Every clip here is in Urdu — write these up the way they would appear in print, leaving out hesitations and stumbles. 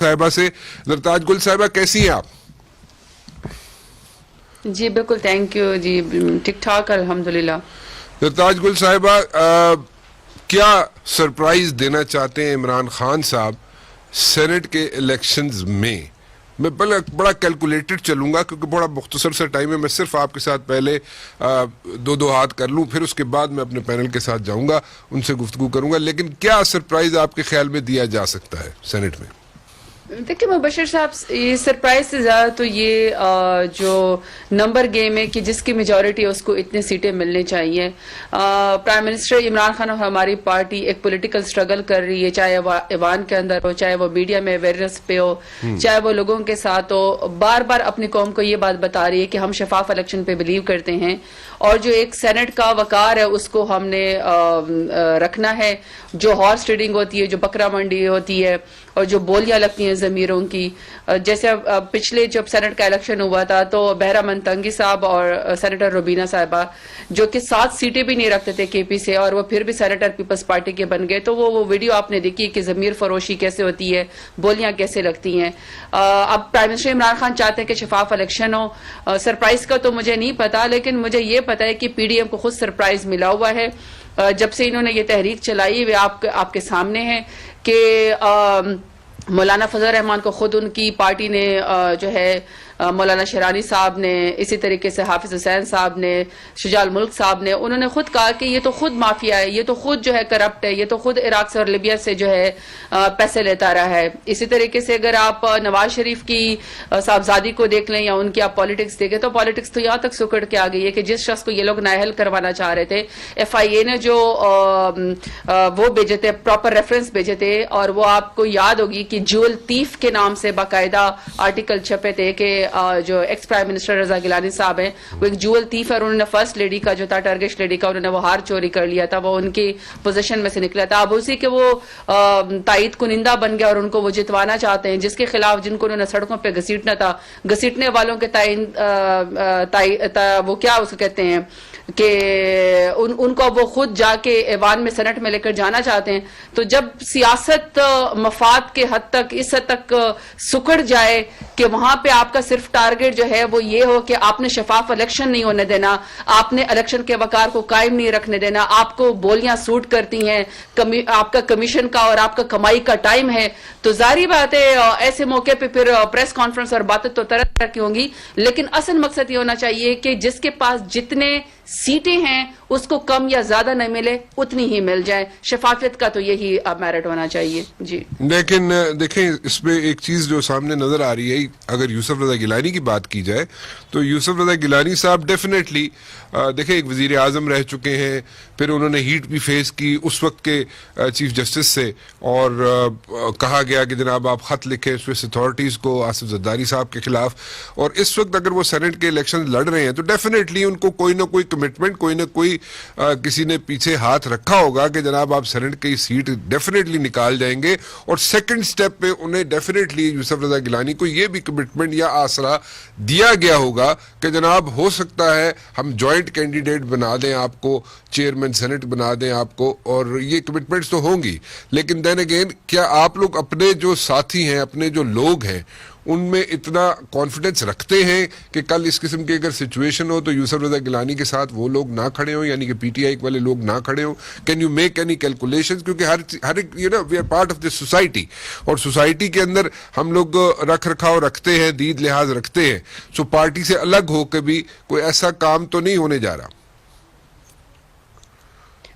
صاحبہ سے. زرتاج گل صاحبہ کیسی ہیں آپ؟ جی بالکل تھینک یو. جی ٹھیک ٹھاک الحمدللہ. زرتاج گل صاحبہ کیا سرپرائز دینا چاہتے ہیں عمران خان صاحب سینٹ کے الیکشنز میں؟ میں بڑا کیلکولیٹڈ چلوں گا کیونکہ بڑا مختصر سا ٹائم ہے. میں صرف آپ کے ساتھ پہلے دو ہاتھ کر لوں, پھر اس کے بعد میں اپنے پینل کے ساتھ جاؤں گا, ان سے گفتگو کروں گا. لیکن کیا سرپرائز آپ کے خیال میں دیا جا سکتا ہے سینٹ میں؟ دیکھیں مبشر صاحب, یہ سرپرائز سے زیادہ تو یہ جو نمبر گیم ہے کہ جس کی میجورٹی ہے اس کو اتنے سیٹیں ملنے چاہیے. پرائم منسٹر عمران خان اور ہماری پارٹی ایک پولیٹیکل سٹرگل کر رہی ہے, چاہے وہ ایوان کے اندر ہو, چاہے وہ میڈیا میں اویئرنیس پہ ہو, چاہے وہ لوگوں کے ساتھ ہو. بار بار اپنی قوم کو یہ بات بتا رہی ہے کہ ہم شفاف الیکشن پہ بلیو کرتے ہیں اور جو ایک سینٹ کا وقار ہے اس کو ہم نے رکھنا ہے. جو ہارس ٹریڈنگ ہوتی ہے, جو بکرا منڈی ہوتی ہے اور جو بولیاں لگتی ہیں ضمیروں کی, جیسے پچھلے جب سینٹ کا الیکشن ہوا تھا تو بہرہ منتنگی صاحب اور سینیٹر روبینہ صاحبہ جو کہ 7 سیٹیں بھی نہیں رکھتے تھے کے پی سے اور وہ پھر بھی سینیٹر پیپلز پارٹی کے بن گئے. تو وہ ویڈیو آپ نے دیکھی کہ ضمیر فروشی کیسے ہوتی ہے, بولیاں کیسے لگتی ہیں. اب پرائم منسٹر عمران خان چاہتے ہیں کہ شفاف الیکشن ہو. سرپرائز کا تو مجھے نہیں پتا, لیکن مجھے یہ پتا ہے کہ پی ڈی ایم کو خود سرپرائز ملا ہوا ہے. جب سے انہوں نے یہ تحریک چلائی وہ آپ کے سامنے ہے کہ مولانا فضل الرحمان کو خود ان کی پارٹی نے جو ہے مولانا شیرانی صاحب نے, اسی طریقے سے حافظ حسین صاحب نے, شجاع الملک صاحب نے, انہوں نے خود کہا کہ یہ تو خود مافیا ہے, یہ تو خود جو ہے کرپٹ ہے, یہ تو خود عراق سے اور لیبیا سے جو ہے پیسے لیتا رہا ہے. اسی طریقے سے اگر آپ نواز شریف کی صاحبزادی کو دیکھ لیں یا ان کی آپ پالیٹکس دیکھیں تو پالیٹکس تو یہاں تک سکڑ کے آ گئی ہے کہ جس شخص کو یہ لوگ نااہل کروانا چاہ رہے تھے, ایف آئی اے نے جو وہ بھیجے تھے, پراپر ریفرنس بھیجے تھے, اور وہ آپ کو یاد ہوگی کہ جول تیف کے نام سے باقاعدہ آرٹیکل چھپے تھے کہ جو ex prime minister Raza Gilani صاحب ہیں وہ ایک جول تیف ہے, اور انہوں نے فرسٹ لیڈی کا جو تھا, ٹرگش لیڈی کا, انہوں نے وہ ہار چوری کر لیا تھا, وہ ان کی پوزیشن میں سے نکلا تھا. اب اسی کے وہ تائید کنندہ بن گیا اور ان کو وہ جتوانا چاہتے ہیں, جس کے خلاف جن کو انہوں نے سڑکوں پہ گھسیٹنا تھا, گھسیٹنے والوں کے وہ کیا اس کو کہتے ہیں کہ ان کو وہ خود جا کے ایوان میں سینٹ میں لے کر جانا چاہتے ہیں. تو جب سیاست مفاد کے حد تک اس حد تک سکڑ جائے کہ وہاں پہ آپ کا صرف ٹارگٹ جو ہے وہ یہ ہو کہ آپ نے شفاف الیکشن نہیں ہونے دینا, آپ نے الیکشن کے وقار کو قائم نہیں رکھنے دینا, آپ کو بولیاں سوٹ کرتی ہیں, آپ کا کمیشن کا اور آپ کا کمائی کا ٹائم ہے, تو ظاہری بات ہے ایسے موقع پہ پھر پریس کانفرنس اور باتیں تو طرح طرح کی ہوں گی. لیکن اصل مقصد یہ ہونا چاہیے کہ جس کے پاس جتنے سیٹیں ہیں اس کو کم یا زیادہ نہ ملے, اتنی ہی مل جائے. شفافیت کا تو یہی میرٹ ہونا چاہیے. جی لیکن دیکھیں اس میں ایک چیز جو سامنے نظر آ رہی ہے, اگر یوسف رضا گیلانی کی بات کی جائے تو یوسف رضا گیلانی صاحب ڈیفینیٹلی دیکھیں ایک وزیر اعظم رہ چکے ہیں, پھر انہوں نے ہیٹ بھی فیس کی اس وقت کے چیف جسٹس سے, اور کہا گیا کہ جناب آپ خط لکھیں سوئس اتھارٹیز کو آصف زرداری صاحب کے خلاف, اور اس وقت اگر وہ سینٹ کے الیکشن لڑ رہے ہیں تو ڈیفینیٹلی ان کو کوئی نہ کوئی کمٹمنٹ, کوئی نہ کوئی کسی نے پیچھے ہاتھ رکھا ہوگا کہ جناب آپ سینٹ کی سیٹ ڈیفینیٹلی نکال جائیں گے. اور سیکنڈ سٹیپ پہ انہیں ڈیفینیٹلی یوسف رضا گیلانی کو یہ بھی کمٹمنٹ یا آسرا دیا گیا ہوگا کہ جناب ہو سکتا ہے ہم جوائنٹ کینڈیڈیٹ بنا دیں آپ کو, چیئرمین سینٹ بنا دیں آپ کو, اور یہ کمٹمنٹس تو ہوں گی. لیکن دین اگین کیا آپ لوگ اپنے جو ساتھی ہیں, اپنے جو لوگ ہیں, ان میں اتنا کانفیڈنس رکھتے ہیں کہ کل اس قسم کی اگر سچویشن ہو تو یوسف رضا گیلانی کے ساتھ وہ لوگ نہ کھڑے ہوں, یعنی کہ پی ٹی آئی والے لوگ نہ کھڑے ہوں؟ Can you make any calculation? کیونکہ ہر ایک we are part of this society, اور سوسائٹی کے اندر ہم لوگ رکھ رکھاؤ رکھتے ہیں, دید لحاظ رکھتے ہیں. سو پارٹی سے الگ ہو کے بھی کوئی ایسا کام تو نہیں ہونے جا رہا.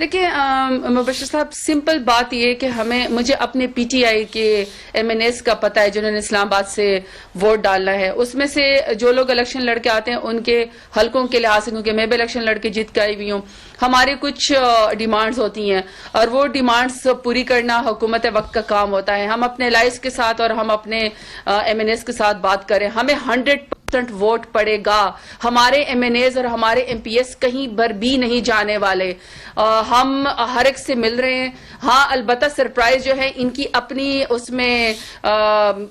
دیکھیں مبشر صاحب, سمپل بات یہ ہے کہ مجھے اپنے پی ٹی آئی کے ایم این ایس کا پتہ ہے جنہوں نے اسلام آباد سے ووٹ ڈالنا ہے. اس میں سے جو لوگ الیکشن لڑ کے آتے ہیں ان کے حلقوں کے لحاظ سے, کیونکہ میں بھی الیکشن لڑ کے جیت کے آئی ہوئی ہوں, ہمارے کچھ ڈیمانڈز ہوتی ہیں اور وہ ڈیمانڈز پوری کرنا حکومت وقت کا کام ہوتا ہے. ہم اپنے الائز کے ساتھ اور ہم اپنے ایم این ایس کے ساتھ بات کریں, ہمیں 100% کانسٹنٹ ووٹ پڑے گا. ہمارے ایم این ایز اور ہمارے ایم پی ایس کہیں پر بھی نہیں جانے والے. ہم ہر ایک سے مل رہے ہیں. ہاں البتہ سرپرائز جو ہے ان کی اپنی اس میں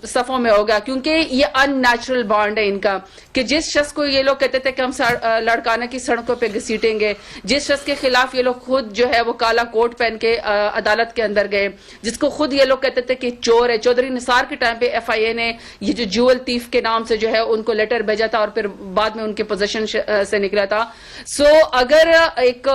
صفوں میں ہوگا, کیونکہ یہ ان نیچرل بانڈ ہے ان کا, کہ جس شخص کو یہ لوگ کہتے تھے کہ ہم لڑکانہ کی سڑکوں پہ گھسیٹیں گے, جس شخص کے خلاف یہ لوگ خود جو ہے وہ کالا کوٹ پہن کے عدالت کے اندر گئے, جس کو خود یہ لوگ کہتے تھے کہ چور ہے. چودھری نثار کے ٹائم پہ ایف آئی اے نے یہ جو جیول تیف کے نام سے جو ہے ان کو لیٹر بھیجا تھا اور پھر بعد میں ان کے پوزیشن سے نکلا تھا. سو اگر ایک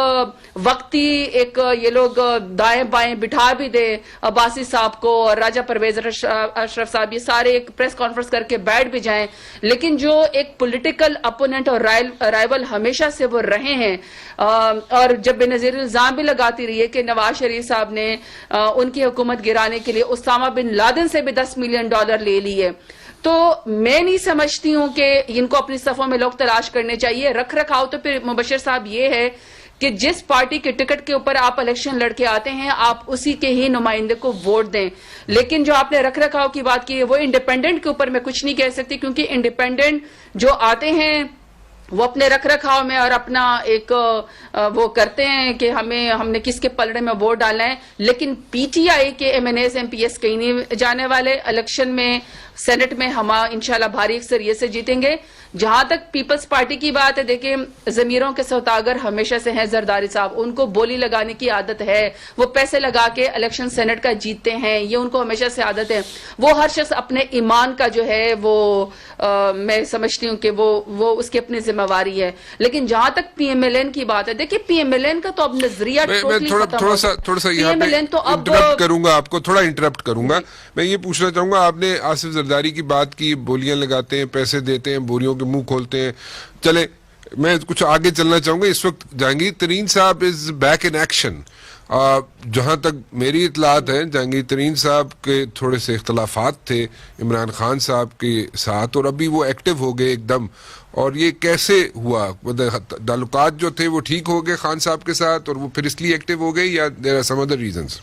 وقتی ایک یہ لوگ دائیں بائیں بٹھا بھی دے عباسی صاحب کو اور راجہ پرویز اشرف صاحب, یہ سارے ایک پریس کانفرنس کر کے بیٹھ بھی جائیں, لیکن جو ایک پولیٹیکل اپوننٹ اور رائیول ہمیشہ سے وہ رہے ہیں, اور جب بے نظیر الزام بھی لگاتی رہی ہے کہ نواز شریف صاحب نے ان کی حکومت گرانے کے لیے اسامہ بن لادن سے بھی $10 ملین لے لیے, تو میں نہیں سمجھتی ہوں کہ ان کو اپنی صفوں میں لوگ تلاش کرنے چاہیے. رکھ رکھاؤ تو پھر مبشر صاحب یہ ہے کہ جس پارٹی کے ٹکٹ کے اوپر آپ الیکشن لڑ کے آتے ہیں آپ اسی کے ہی نمائندے کو ووٹ دیں. لیکن جو آپ نے رکھ رکھاؤ کی بات کی ہے وہ انڈیپینڈنٹ کے اوپر میں کچھ نہیں کہہ سکتی, کیونکہ انڈیپینڈنٹ جو آتے ہیں وہ اپنے رکھ رکھاؤ میں اور اپنا ایک وہ کرتے ہیں کہ ہم نے کس کے پلڑے میں ووٹ ڈالنا ہے, لیکن پی ٹی آئی کے M N As M P S کہیں نہیں جانے والے. الیکشن میں سینٹ میں ہم انشاءاللہ بھاری اکثریت سے جیتیں گے. جہاں تک پیپلز پارٹی کی بات ہے, دیکھیں ضمیروں کے سوداگر ہمیشہ سے ہیں زرداری صاحب, ان کو بولی لگانے کی عادت ہے, وہ پیسے لگا کے الیکشن سینٹ کا جیتتے ہیں, یہ ان کو ہمیشہ سے عادت ہے. وہ ہر شخص اپنے ایمان کا جو ہے وہ میں سمجھتی ہوں کہ وہ اس کی اپنی ذمہ واری ہے. لیکن جہاں تک پی ایم ایل این کی بات ہے, دیکھیں پی ایم ایل این کا تو اب نظریہ تھوڑا سا یہاں پہ انٹرپٹ کروں گا, آپ کو تھوڑا انٹرپٹ کروں گا. میں یہ پوچھنا چاہوں گا, آپ نے آصف زرداری کی بات کی, بولیاں لگاتے ہیں, پیسے دیتے ہیں, بوریوں کے منہ کھولتے ہیں. چلے میں کچھ آگے چلنا چاہوں گا. اس وقت جہانگیر ترین صاحب از بیک ان ایکشن. جہاں تک میری اطلاعات ہیں جہانگیر ترین صاحب کے تھوڑے سے اختلافات تھے عمران خان صاحب کے ساتھ, اور ابھی وہ ایکٹیو ہو گئے ایک دم. اور یہ کیسے ہوا؟ تعلقات جو تھے وہ ٹھیک ہو گئے خان صاحب کے ساتھ اور وہ پھر اس لیے ایکٹیو ہو گئے, یا there are some other reasons?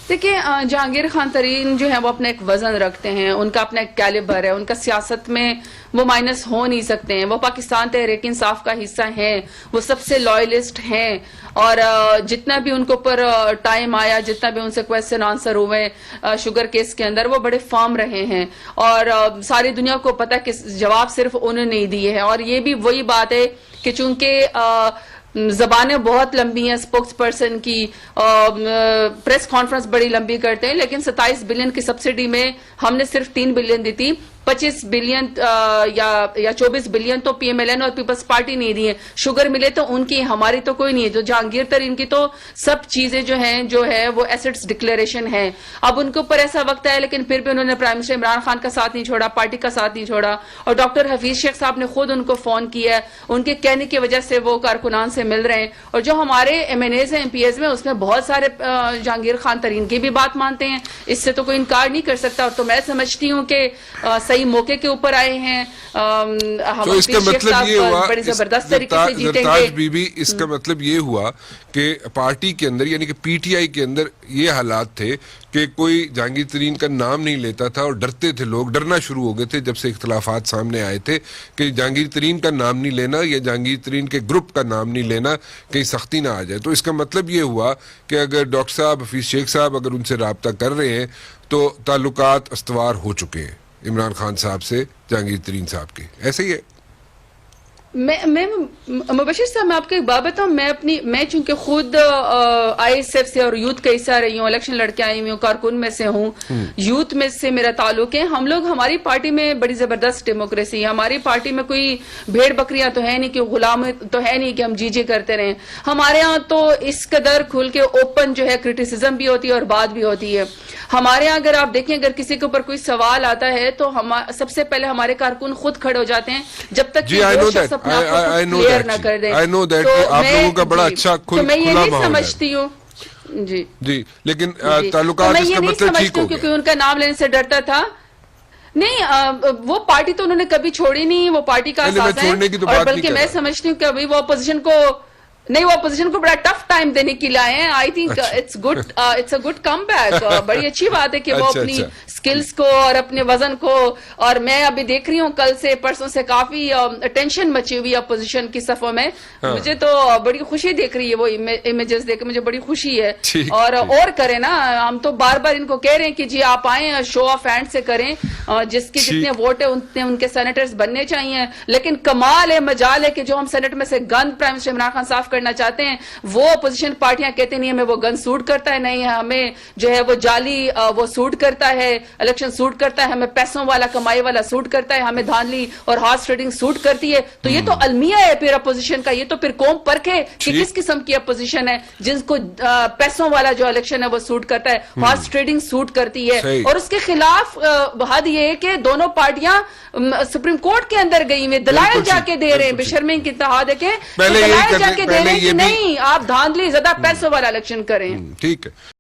دیکھیں جہانگیر خان ترین جو ہے وہ اپنا ایک وزن رکھتے ہیں, ان کا اپنا ایک کیلیبر ہے, ان کا سیاست میں وہ مائنس ہو نہیں سکتے ہیں. وہ پاکستان تحریک انصاف کا حصہ ہیں, وہ سب سے لائلسٹ ہیں, اور جتنا بھی ان کے اوپر ٹائم آیا, جتنا بھی ان سے کویسچن آنسر ہوئے شوگر کیس کے اندر, وہ بڑے فارم رہے ہیں, اور ساری دنیا کو پتہ کہ جواب صرف انہوں نے ہی دیے ہیں. اور یہ بھی وہی بات ہے کہ چونکہ زبانیں بہت لمبی ہیں اسپوکس پرسن کی, پریس کانفرنس بڑی لمبی کرتے ہیں, لیکن 27 بلین کی سبسڈی میں ہم نے صرف 3 بلین دی تھی. 25 بلین یا 24 بلین تو پی ایم ایل این اور پیپلز پارٹی نہیں دی ہے. شوگر ملے تو ان کی, ہماری تو کوئی نہیں ہے. جو جہانگیر ترین کی تو سب چیزیں جو ہے وہ ایسٹس ڈکلیریشن ہیں. اب ان کے اوپر ایسا وقت ہے, لیکن پھر بھی انہوں نے پرائم منسٹر عمران خان کا ساتھ نہیں چھوڑا, پارٹی کا ساتھ نہیں چھوڑا, اور ڈاکٹر حفیظ شیخ صاحب نے خود ان کو فون کیا ہے, ان کے کہنے کی وجہ سے وہ کارکنان سے مل رہے ہیں. اور جو ہمارے ایم این ایز ہیں ایم پی ایز میں, اس میں بہت سارے جہانگیر خان ترین کی بھی بات مانتے ہیں, اس سے تو کوئی انکار نہیں کر سکتا. اور تو میں سمجھتی ہوں کہ صحیح موقع کے اوپر آئے ہیں. تو اس کا مطلب یہ ہوا, بڑی زبردست طریقے سے جیتیں زرتاج گے. بی بی, اس کا مطلب یہ ہوا کہ پارٹی کے اندر یعنی کہ پی ٹی آئی کے اندر یہ حالات تھے کہ کوئی جہانگیر ترین کا نام نہیں لیتا تھا, اور ڈرتے تھے لوگ, ڈرنا شروع ہو گئے تھے جب سے اختلافات سامنے آئے تھے کہ جہانگیر ترین کا نام نہیں لینا یا جہانگیر ترین کے گروپ کا نام نہیں لینا, کہیں سختی نہ آ جائے. تو اس کا مطلب یہ ہوا کہ اگر ڈاکٹر صاحب حفیظ شیخ صاحب اگر ان سے رابطہ کر رہے ہیں تو تعلقات استوار ہو چکے ہیں عمران خان صاحب سے جہانگیر ترین صاحب کے, ایسے ہی ہے. میں مبشر صاحب میں آپ کو ایک بات بتاؤں, میں چونکہ خود آئی ایس ایف سے اور یوتھ کا حصہ رہی ہوں, الیکشن لڑ کے آئی ہوں, کارکن میں سے ہوں, یوتھ میں سے میرا تعلق ہے. ہم لوگ, ہماری پارٹی میں بڑی زبردست ڈیموکریسی ہے. ہماری پارٹی میں کوئی بھیڑ بکریاں تو ہے نہیں, کہ غلام تو ہے نہیں کہ ہم جی کرتے رہیں. ہمارے ہاں تو اس قدر کھل کے اوپن جو ہے کرٹیسزم بھی ہوتی ہے اور بات بھی ہوتی ہے. ہمارے ہاں اگر آپ دیکھیں, اگر کسی کے اوپر کوئی سوال آتا ہے تو سب سے پہلے ہمارے کارکن خود کھڑے ہو جاتے ہیں, جب تک کہ وہ شخص اپنا کلیئر نہ کر دیں. آپ لوگوں کا بڑا اچھا تو میں یہ کھلا نہیں ماحول ہے. سمجھتی ہوں جی, لیکن تعلقات اس کا مطلب ٹھیک ہو گیا, کیونکہ ان کا نام لینے سے ڈرتا تھا. نہیں, وہ پارٹی تو انہوں نے کبھی چھوڑی نہیں, وہ پارٹی کا اساس ہے, اور بلکہ میں سمجھتی ہوں کہ ابھی وہ اپوزیشن کو نہیں وہ اپوزیشن کو بڑا ٹف ٹائم دینے کے لیے آئے ہیں. I think it's a good comeback. بڑی اچھی بات ہے کہ وہ اپنی سکلز کو اور اپنے وزن کو, اور میں ابھی دیکھ رہی ہوں کل سے پرسوں سے کافی ٹینشن مچی ہوئی اپوزیشن کی صفوں میں. مجھے تو بڑی خوشی دیکھ رہی ہے وہ امیجز دیکھ کے, مجھے بڑی خوشی ہے. اور کریں نا, ہم تو بار بار ان کو کہہ رہے ہیں کہ جی آپ آئیں, شو آف ہینڈ سے کریں, جس کے جتنے ووٹ ہیں اتنے ان کے سینیٹرز بننے چاہیے. لیکن کمال ہے, مجال ہے کہ جو ہم سینٹ میں سے گند پرائم منسٹر عمران خان صاف کرنا چاہتے ہیں, وہ اپوزیشن پارٹیاں کہتے نہیں ہمیں وہ گند سوٹ کرتا ہے, نہیں ہمیں جو ہے وہ جعلی وہ سوٹ کرتا ہے, الیکشن سوٹ کرتا ہے, ہمیں پیسوں والا کمائی والا سوٹ کرتا ہے, ہمیں دھاندلی اور ہارس ٹریڈنگ سوٹ کرتی ہے. تو یہ تو المیہ ہے پھر اپوزیشن کا, یہ تو پھر قوم پرکھ ہے کہ کس قسم کی اپوزیشن ہے, جن کو پیسوں والا جو الیکشن ہے وہ سوٹ کرتا ہے, ہارس ٹریڈنگ سوٹ کرتی ہے. اور اس کے خلاف حد یہ ہے کہ دونوں پارٹیاں سپریم کورٹ کے اندر گئی ہوئی, دلائل جا کے دے رہے ہیں, بشرمے کی اتحاد ہے کہ دلائل جا کے دے رہے ہیں کہ نہیں آپ دھاندلی زیادہ پیسوں والا الیکشن کریں. ٹھیک ہے.